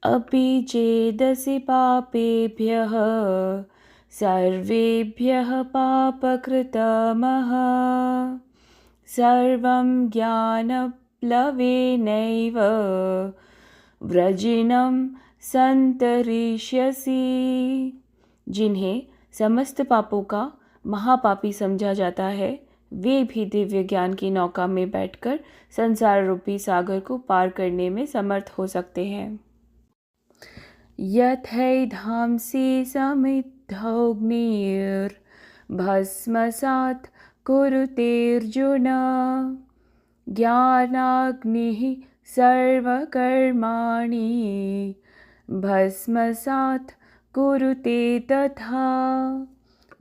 अपि चेदसि पापेभ्यः सर्वेभ्यः पापकृतमः सर्वं ज्ञानप्लवेनैव व्रजिनं संतरिष्यसि। जिन्हें समस्त पापों का महापापी समझा जाता है, वे भी दिव्य ज्ञान की नौका में बैठकर संसार रूपी सागर को पार करने में समर्थ हो सकते हैं। यथैधांसि समिद्धोऽग्निर्भस्मसात् कुरुतेऽर्जुन ज्ञानाग्निः सर्वकर्माणि भस्मसात् कुरुते तथा।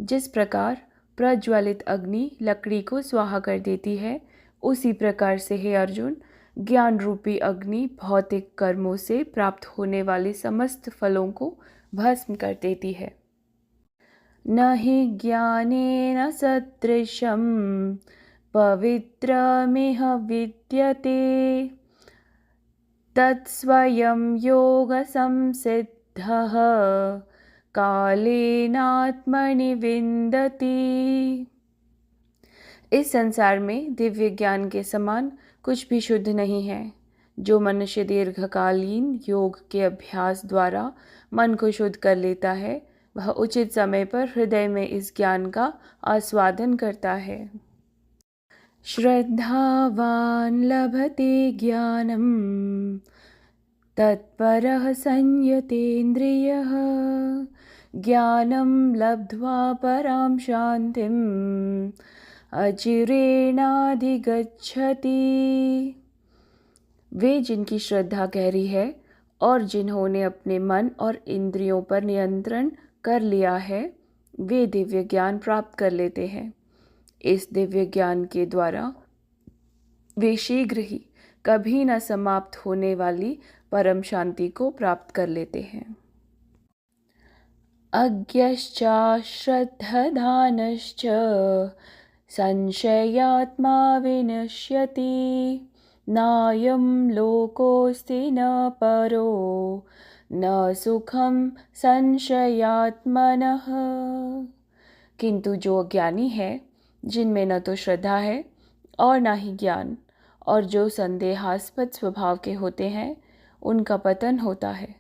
जिस प्रकार प्रज्वलित अग्नि लकड़ी को स्वाहा कर देती है, उसी प्रकार से हे अर्जुन, ज्ञान रूपी अग्नि भौतिक कर्मों से प्राप्त होने वाले समस्त फलों को भस्म कर देती है। न हि ज्ञानेन सदृशं पवित्रमिह विद्यते तत्स्वयं योगसंसिद्धः कालेनात्मनि विन्दति। इस संसार में दिव्य ज्ञान के समान कुछ भी शुद्ध नहीं है। जो मनुष्य दीर्घकालीन योग के अभ्यास द्वारा मन को शुद्ध कर लेता है, वह उचित समय पर हृदय में इस ज्ञान का आस्वादन करता है। श्रद्धावान लभते ज्ञानम तत्परः संयतेन्द्रियः ज्ञानं लब्ध्वा परां शान्तिम् अचिरेणाधिगच्छति। वे जिनकी श्रद्धा गहरी है और जिन्होंने अपने मन और इंद्रियों पर नियंत्रण कर लिया है, वे दिव्य ज्ञान प्राप्त कर लेते हैं। इस दिव्य ज्ञान के द्वारा वे शीघ्र ही कभी न समाप्त होने वाली परम शांति को प्राप्त कर लेते हैं। अज्ञश्चाश्रद्धधानश्च संशयात्मा विनश्यति नायं लोकोऽस्ति न परो न सुखम संशयात्मनः। किंतु जो अज्ञानी है, जिनमें न तो श्रद्धा है और न ही ज्ञान, और जो संदेहास्पद स्वभाव के होते हैं, उनका पतन होता है।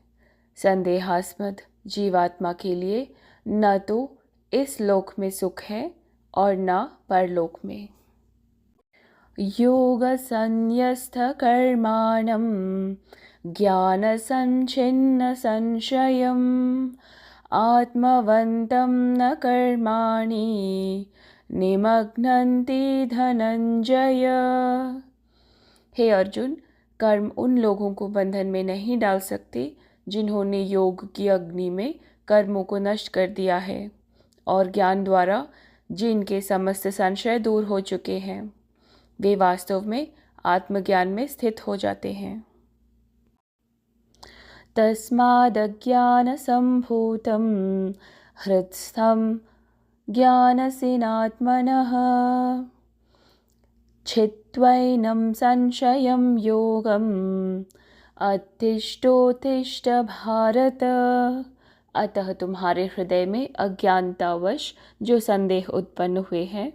संदेहास्पद जीवात्मा के लिए न तो इस लोक में सुख है और न परलोक में। योग संन्यस्त कर्माणं ज्ञान संच्छिन्न संशयम् आत्मवन्तं न कर्माणि निमग्नन्ति धनंजय। हे अर्जुन, कर्म उन लोगों को बंधन में नहीं डाल सकते जिन्होंने योग की अग्नि में कर्मों को नष्ट कर दिया है और ज्ञान द्वारा जिनके समस्त संशय दूर हो चुके हैं, वे वास्तव में आत्मज्ञान में स्थित हो जाते हैं। तस्मादज्ञानसम्भूतं हृत्स्थं ज्ञानसिनात्मनः छित्त्वैनं संशयं योगम् उत्तिष्ठोत्तिष्ठ भारत। अतः तुम्हारे हृदय में अज्ञानतावश जो संदेह उत्पन्न हुए हैं,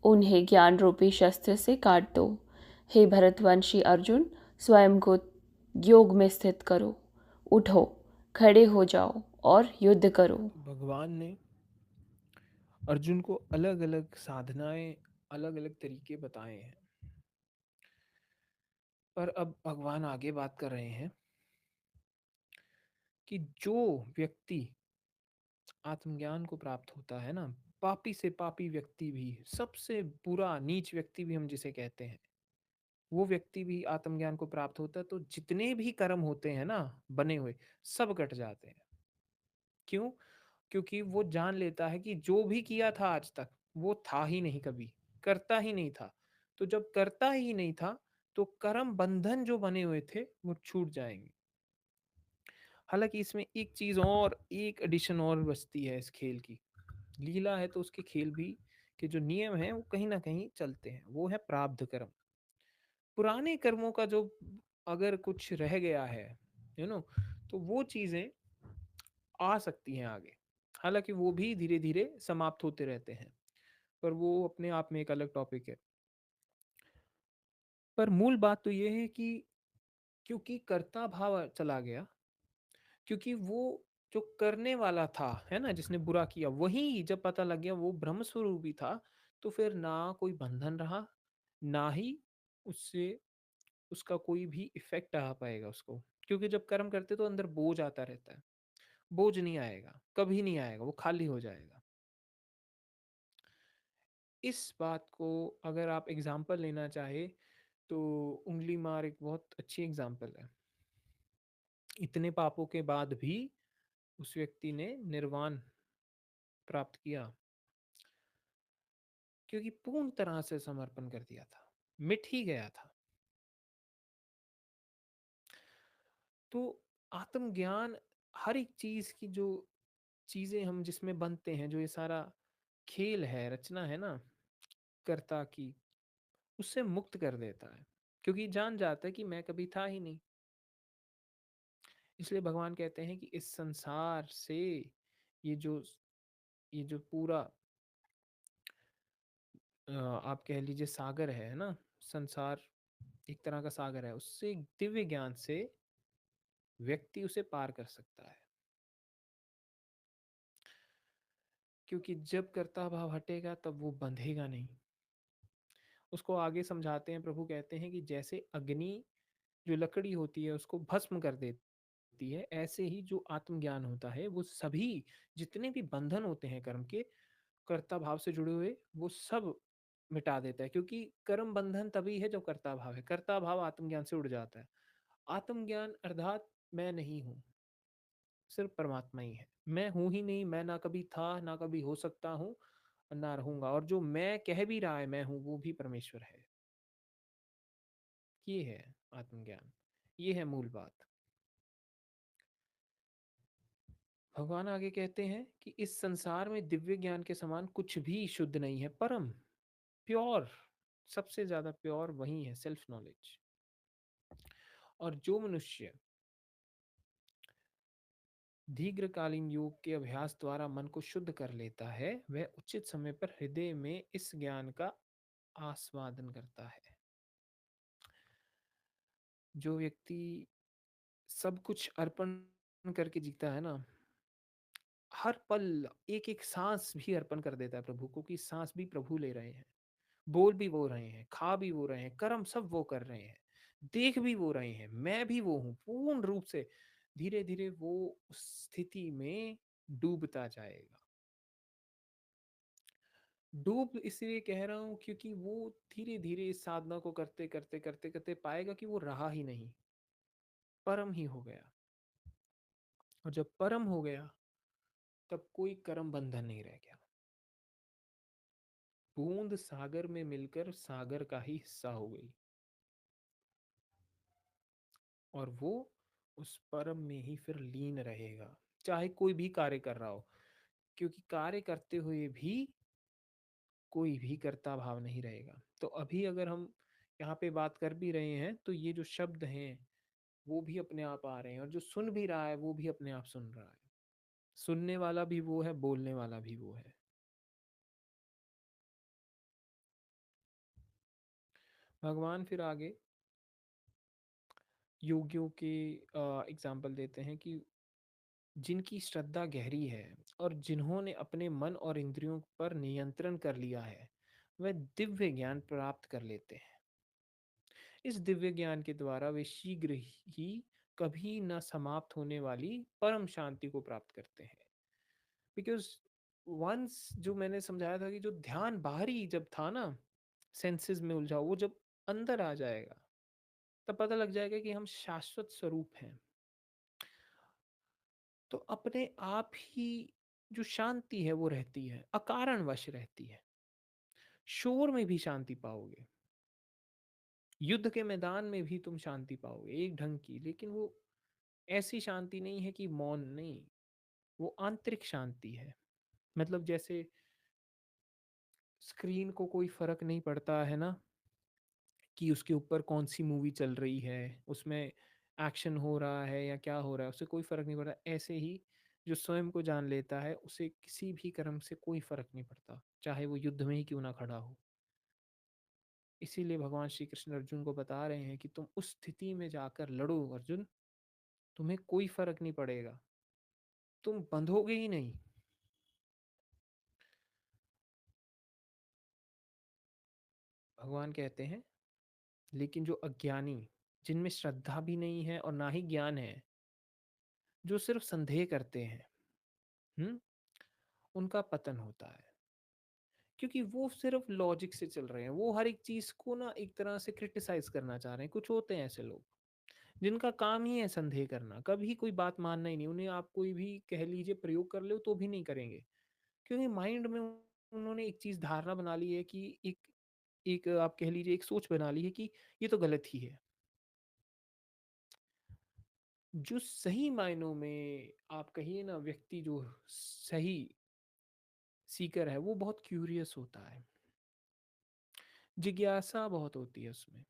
उन्हें ज्ञान रूपी शस्त्र से काट दो। हे भरतवंशी अर्जुन, स्वयं को योग में स्थित करो, उठो, खड़े हो जाओ और युद्ध करो। भगवान ने अर्जुन को अलग अलग साधनाएं, अलग अलग तरीके बताए हैं। पर अब भगवान आगे बात कर रहे हैं कि जो व्यक्ति आत्मज्ञान को प्राप्त होता है ना, पापी से पापी व्यक्ति भी, सबसे बुरा नीच व्यक्ति भी हम जिसे कहते हैं, वो व्यक्ति भी आत्मज्ञान को प्राप्त होता है तो जितने भी कर्म होते हैं ना बने हुए, सब कट जाते हैं। क्यों? क्योंकि वो जान लेता है कि जो भी किया था आज तक वो था ही नहीं, कभी करता ही नहीं था। तो जब करता ही नहीं था तो कर्म बंधन जो बने हुए थे वो छूट जाएंगे। हालांकि इसमें एक चीज और, एक एडिशन और बचती है इस खेल की। लीला है तो उसके खेल भी के जो नियम हैं वो कहीं न कहीं चलते हैं, वो है प्रारब्ध कर्म। पुराने कर्मों का जो अगर कुछ रह गया है, तो वो चीज़ें आ सकती हैं आगे। हालाँकि वो भी धीरे-धीरे समाप्त होते रहते हैं, पर वो अपने आप में एक अलग टॉपिक है। पर मूल बात तो ये है कि क्योंकि कर्ता भाव चला गया, क्योंकि वो जो करने वाला था, है ना? जिसने बुरा किया, वही जब पता लग गया वो ब्रह्म स्वरूप ही था, तो फिर ना कोई बंधन रहा, ना ही उससे उसका कोई भी इफ़ेक्ट आ पाएगा उसको। क्योंकि जब कर्म करते तो अंदर बोझ आता रहता है। बोझ नहीं आएगा, कभी नहीं आएगा, वो खाली हो जाएगा। इस बात को अगर आप एग्ज़ाम्पल लेना चाहे तो उँगली मार एक बहुत अच्छी एग्ज़ाम्पल है। इतने पापों के बाद भी उस व्यक्ति ने निर्वाण प्राप्त किया, क्योंकि पूर्ण तरह से समर्पण कर दिया था, मिट ही गया था। तो आत्मज्ञान हर एक चीज़ की जो चीज़ें हम जिसमें बनते हैं, जो ये सारा खेल है, रचना है ना कर्ता की, उससे मुक्त कर देता है। क्योंकि जान जाता है कि मैं कभी था ही नहीं। इसलिए भगवान कहते हैं कि इस संसार से ये जो ये जो पूरा आप कह लीजिए सागर है ना? संसार एक तरह का सागर है, उससे दिव्य ज्ञान से व्यक्ति उसे पार कर सकता है। क्योंकि जब कर्ता भाव हटेगा तब वो बंधेगा नहीं। उसको आगे समझाते हैं, प्रभु कहते हैं कि जैसे अग्नि जो लकड़ी होती है उसको भस्म कर देती है, ऐसे ही जो आत्मज्ञान होता है वो सभी जितने भी बंधन होते हैं कर्म के, कर्ता भाव से जुड़े हुए, वो सब मिटा देता है। क्योंकि कर्म बंधन तभी है जब कर्ता भाव है, कर्ता भाव आत्मज्ञान से उड़ जाता है। आत्मज्ञान अर्थात मैं नहीं हूँ, सिर्फ परमात्मा ही है। मैं हूँ ही नहीं, मैं ना कभी था, ना कभी हो सकता हूँ, ना रहूँगा। और जो मैं कह भी रहा है मैं हूँ, वो भी परमेश्वर है। ये है आत्मज्ञान, ये है मूल बात। भगवान आगे कहते हैं कि इस संसार में दिव्य ज्ञान के समान कुछ भी शुद्ध नहीं है। परम प्योर, सबसे ज्यादा प्योर वही है, सेल्फ नॉलेज। और जो मनुष्य दीर्घकालीन योग के अभ्यास द्वारा मन को शुद्ध कर लेता है, वह उचित समय पर हृदय में इस ज्ञान का आस्वादन करता है। जो व्यक्ति सब कुछ अर्पण करके जीता है ना, हर पल एक एक सांस भी अर्पण कर देता है प्रभु को, कि सांस भी प्रभु ले रहे हैं, बोल भी वो रहे हैं, खा भी वो रहे हैं, कर्म सब वो कर रहे हैं, देख भी वो रहे हैं, मैं भी वो हूँ, पूर्ण रूप से धीरे धीरे वो उस स्थिति में डूबता जाएगा। डूब इसलिए कह रहा हूँ क्योंकि वो धीरे धीरे इस साधना को करते करते करते करते पाएगा कि वो रहा ही नहीं, परम ही हो गया। और जब परम हो गया तब कोई कर्म बंधन नहीं रह गया। बूंद सागर में मिलकर सागर का ही हिस्सा हो गई, और वो उस परम में ही फिर लीन रहेगा, चाहे कोई भी कार्य कर रहा हो। क्योंकि कार्य करते हुए भी कोई भी कर्ता भाव नहीं रहेगा। तो अभी अगर हम यहाँ पे बात कर भी रहे हैं तो ये जो शब्द हैं वो भी अपने आप आ रहे हैं, और जो सुन भी रहा है वो भी अपने आप सुन रहा है। सुनने वाला भी वो है, बोलने वाला भी वो है। भगवान फिर आगे योगियों के एग्जाम्पल देते हैं कि जिनकी श्रद्धा गहरी है और जिन्होंने अपने मन और इंद्रियों पर नियंत्रण कर लिया है, वह दिव्य ज्ञान प्राप्त कर लेते हैं। इस दिव्य ज्ञान के द्वारा वे शीघ्र ही कभी न समाप्त होने वाली परम शांति को प्राप्त करते हैं। बिकॉज वंस जो मैंने समझाया था कि जो ध्यान बाहरी जब था ना, सेंसेस में उलझा, वो जब अंदर आ जाएगा तब पता लग जाएगा कि हम शाश्वत स्वरूप हैं। तो अपने आप ही जो शांति है वो रहती है, अकारण वश रहती है। शोर में भी शांति पाओगे, युद्ध के मैदान में भी तुम शांति पाओगे एक ढंग की, लेकिन वो ऐसी शांति नहीं है कि मौन नहीं, वो आंतरिक शांति है। मतलब जैसे स्क्रीन को कोई फर्क नहीं पड़ता है ना कि उसके ऊपर कौन सी मूवी चल रही है, उसमें एक्शन हो रहा है या क्या हो रहा है, उसे कोई फर्क नहीं पड़ता। ऐसे ही जो स्वयं को जान लेता है उसे किसी भी कर्म से कोई फर्क नहीं पड़ता, चाहे वो युद्ध में ही क्यों ना खड़ा हो। इसीलिए भगवान श्री कृष्ण अर्जुन को बता रहे हैं कि तुम उस स्थिति में जाकर लड़ो अर्जुन, तुम्हें कोई फर्क नहीं पड़ेगा, तुम बंधोगे ही नहीं। भगवान कहते हैं लेकिन जो अज्ञानी, जिनमें श्रद्धा भी नहीं है और ना ही ज्ञान है, जो सिर्फ संदेह करते हैं, हम्म, उनका पतन होता है। क्योंकि वो सिर्फ लॉजिक से चल रहे हैं, वो हर एक चीज को ना एक तरह से क्रिटिसाइज करना चाह रहे हैं। कुछ होते हैं ऐसे लोग जिनका काम ही है संदेह करना, कभी कोई बात मानना ही नहीं। उन्हें आप कोई भी कह लीजिए प्रयोग कर लो तो भी नहीं करेंगे, क्योंकि माइंड में उन्होंने एक चीज धारणा बना ली है कि एक एक आप कह लीजिए एक सोच बना ली है कि ये तो गलत ही है। जो सही मायनों में आप कहिए ना, व्यक्ति जो सही सीकर है वो बहुत क्यूरियस होता है, जिज्ञासा बहुत होती है उसमें।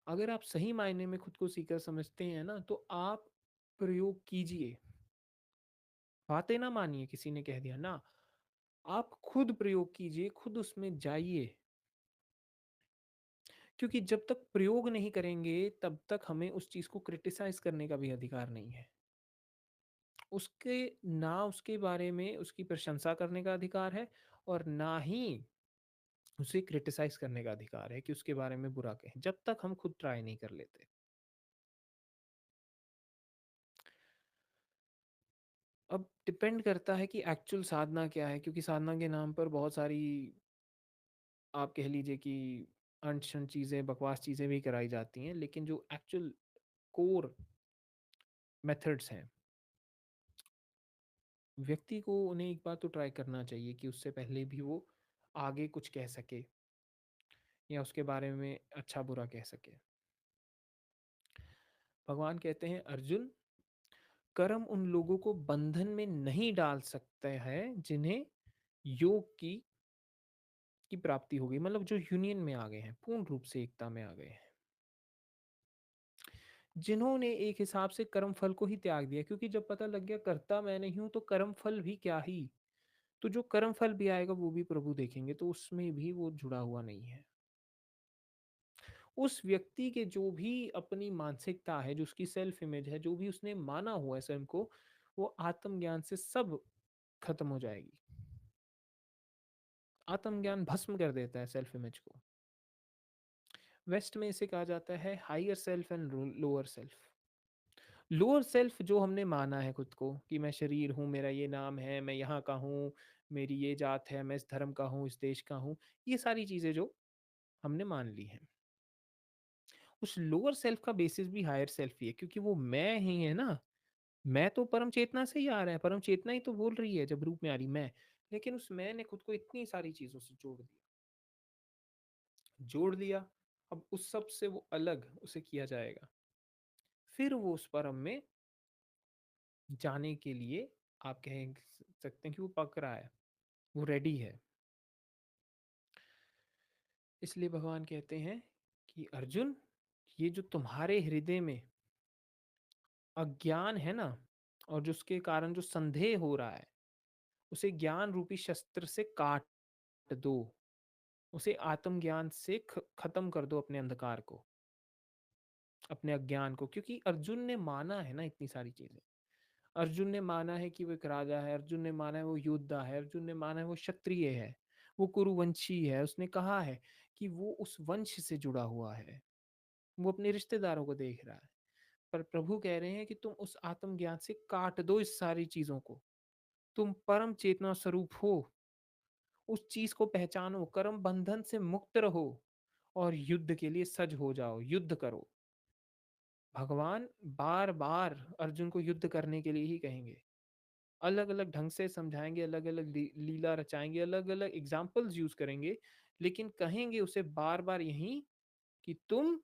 अगर आप सही मायने में खुद को सीकर समझते हैं ना, तो आप प्रयोग कीजिए, बातें ना मानिए किसी ने कह दिया ना, आप खुद प्रयोग कीजिए, खुद उसमें जाइए। क्योंकि जब तक प्रयोग नहीं करेंगे तब तक हमें उस चीज को क्रिटिसाइज करने का भी अधिकार नहीं है। उसके ना उसके बारे में उसकी प्रशंसा करने का अधिकार है, और ना ही उसे क्रिटिसाइज करने का अधिकार है कि उसके बारे में बुरा कहें, जब तक हम खुद ट्राई नहीं कर लेते। अब डिपेंड करता है कि एक्चुअल साधना क्या है, क्योंकि साधना के नाम पर बहुत सारी आप कह लीजिए कि अनशन चीज़ें, बकवास चीज़ें भी कराई जाती हैं, लेकिन जो एक्चुअल कोर मेथड्स हैं, व्यक्ति को उन्हें एक बार तो ट्राई करना चाहिए कि उससे पहले भी वो आगे कुछ कह सके या उसके बारे में अच्छा बुरा कह सके। भगवान कहते हैं अर्जुन, कर्म उन लोगों को बंधन में नहीं डाल सकते हैं जिन्हें योग की प्राप्ति हो गई, मतलब जो यूनियन में आ गए हैं, पूर्ण रूप से एकता में आ गए हैं, जिन्होंने एक हिसाब से कर्म फल को ही त्याग दिया। क्योंकि जब पता लग गया करता मैं नहीं हूं तो कर्म फल भी क्या ही, तो जो कर्म फल भी आएगा वो भी प्रभु देखेंगे, तो उसमें भी वो जुड़ा हुआ नहीं है। उस व्यक्ति के जो भी अपनी मानसिकता है, जो उसकी सेल्फ इमेज है, जो भी उसने माना हुआ है स्वयं को, वो आत्मज्ञान से सब खत्म हो जाएगी। आत्मज्ञान भस्म कर देता है सेल्फ इमेज को। वेस्ट में इसे कहा जाता है higher self and lower self. Lower self जो हमने माना है खुद को कि मैं शरीर हूँ, मेरा ये नाम है, मैं यहाँ का हूँ, मेरी ये जात है, मैं इस धर्म का हूँ, इस देश का हूँ, ये सारी चीजें जो हमने मान ली हैं, उस लोअर सेल्फ का बेसिस भी हायर सेल्फ ही है, क्योंकि वो मैं ही है ना। मैं तो परम चेतना से ही आ रहा है, परम चेतना ही तो बोल रही है जब रूप में आ रही मैं। लेकिन उस मैं ने खुद को इतनी सारी चीजों से जोड़ दिया। अब उस सब से वो अलग उसे किया जाएगा, फिर वो उस परम में जाने के लिए आप कह सकते हैं कि वो पक रहा है, वो रेडी है। इसलिए भगवान कहते हैं कि अर्जुन, ये जो तुम्हारे हृदय में अज्ञान है ना, और जो उसके कारण जो संदेह हो रहा है, उसे ज्ञान रूपी शस्त्र से काट दो, उसे आत्मज्ञान से खत्म कर दो, अपने अंधकार को, अपने अज्ञान को। क्योंकि अर्जुन ने माना है ना इतनी सारी चीजें। अर्जुन ने माना है कि वो एक राजा है, अर्जुन ने माना है वो योद्धा है, अर्जुन ने माना है वो क्षत्रिय है, वो कुरुवंशी है। उसने कहा है कि वो उस वंश से जुड़ा हुआ है, वो अपने रिश्तेदारों को देख रहा है। पर प्रभु कह रहे हैं कि तुम उस आत्मज्ञान से काट दो इस सारी चीजों को, तुम परम चेतना स्वरूप हो, उस चीज को पहचानो, कर्म बंधन से मुक्त रहो और युद्ध के लिए सज हो जाओ, युद्ध करो। भगवान बार बार अर्जुन को युद्ध करने के लिए ही कहेंगे, अलग अलग ढंग से समझाएंगे, अलग अलग लीला रचाएंगे, अलग अलग एग्जाम्पल्स यूज करेंगे, लेकिन कहेंगे उसे बार बार यही कि तुम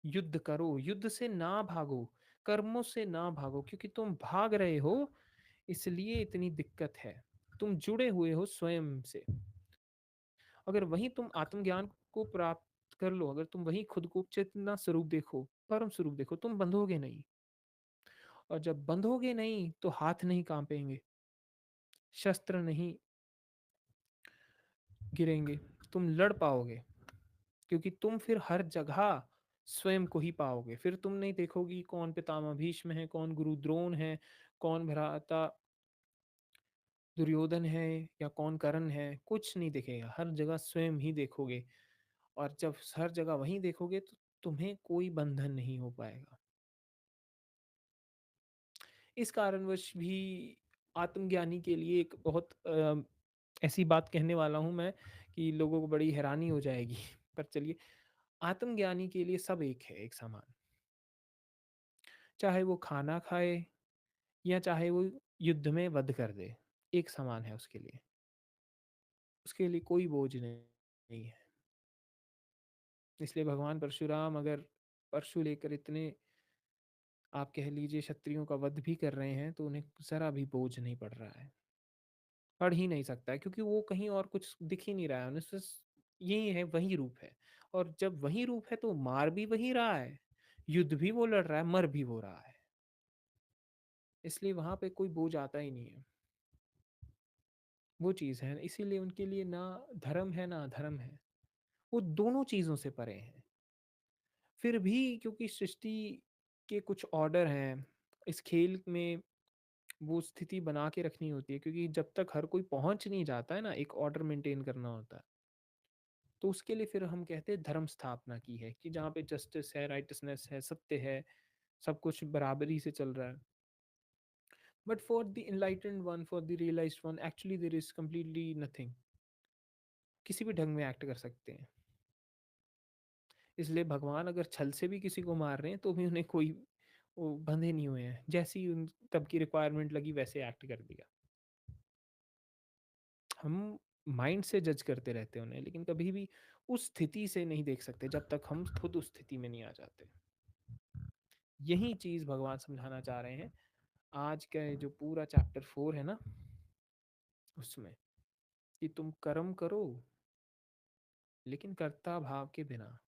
युद्ध करो, युद्ध से ना भागो, कर्मों से ना भागो, क्योंकि तुम भाग रहे हो, इसलिए इतनी दिक्कत है। तुम जुड़े हुए हो स्वयं से। अगर वहीं तुम आत्मज्ञान को प्राप्त कर लो, अगर तुम वहीं खुद को चेतना स्वरूप देखो, परम स्वरूप देखो, तुम बंधोगे नहीं। और जब बंधोगे नहीं तो हाथ नहीं कांपेंगे, शस्त्र नहीं गिरेंगे, तुम लड़ पाओगे। क्योंकि तुम फिर हर जगह स्वयं को ही पाओगे। फिर तुम नहीं देखोगी कौन पितामह भीष्म है, कौन गुरु द्रोण है, कौन भ्राता दुर्योधन है, या कौन कर्ण है, कुछ नहीं दिखेगा। हर जगह स्वयं ही देखोगे। और जब हर जगह वहीं देखोगे तो तुम्हें कोई बंधन नहीं हो पाएगा। इस कारणवश भी आत्मज्ञानी के लिए एक बहुत ऐसी बात कहने वाला हूं मैं कि लोगों को बड़ी हैरानी हो जाएगी पर चलिए, आत्मज्ञानी के लिए सब एक है, एक समान। चाहे वो खाना खाए या चाहे वो युद्ध में वध कर दे, एक समान है उसके लिए। उसके लिए कोई बोझ नहीं है। इसलिए भगवान परशुराम अगर परशु लेकर इतने, आप कह लीजिए, क्षत्रियों का वध भी कर रहे हैं तो उन्हें जरा भी बोझ नहीं पड़ रहा है। पढ़ ही नहीं सकता है, क्योंकि वो कहीं और कुछ दिख ही नहीं रहा है उन्हें, बस यही है, वही रूप है। और जब वही रूप है तो मार भी वही रहा है, युद्ध भी वो लड़ रहा है, मर भी वो रहा है। इसलिए वहां पे कोई बोझ आता ही नहीं है। वो चीज है, इसीलिए उनके लिए ना धर्म है ना अधर्म है, वो दोनों चीजों से परे हैं। फिर भी क्योंकि सृष्टि के कुछ ऑर्डर हैं, इस खेल में वो स्थिति बना के रखनी होती है, क्योंकि जब तक हर कोई पहुंच नहीं जाता है ना, एक ऑर्डर मेंटेन करना होता है। तो उसके लिए फिर हम कहते हैं धर्म स्थापना की है, कि जहाँ पे जस्टिस है, राइटसनेस है, सत्य है, सब कुछ बराबरी से चल रहा है। But for the enlightened one, for the realized one, actually there is completely nothing. किसी भी ढंग में एक्ट कर सकते हैं। इसलिए भगवान अगर छल से भी किसी को मार रहे हैं तो भी उन्हें कोई, वो बंधे नहीं हुए हैं, जैसी उन तब की रिक्वायरमेंट लगी वैसे एक्ट कर दिया। हम माइंड से जज करते रहते हैं उन्हें, लेकिन कभी भी उस स्थिति से नहीं देख सकते जब तक हम खुद उस स्थिति में नहीं आ जाते। यही चीज भगवान समझाना चाह रहे हैं आज का जो पूरा चैप्टर 4 है ना, उसमें, कि तुम कर्म करो लेकिन कर्ता भाव के बिना।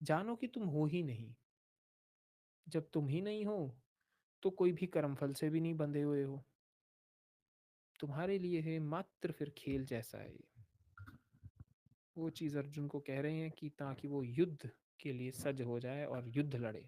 जानो कि तुम हो ही नहीं। जब तुम ही नहीं हो तो कोई भी कर्मफल से भी नहीं बंधे हुए हो। तुम्हारे लिए है मात्र फिर खेल जैसा है ये। वो चीज अर्जुन को कह रहे हैं कि ताकि वो युद्ध के लिए सज्ज हो जाए और युद्ध लड़े।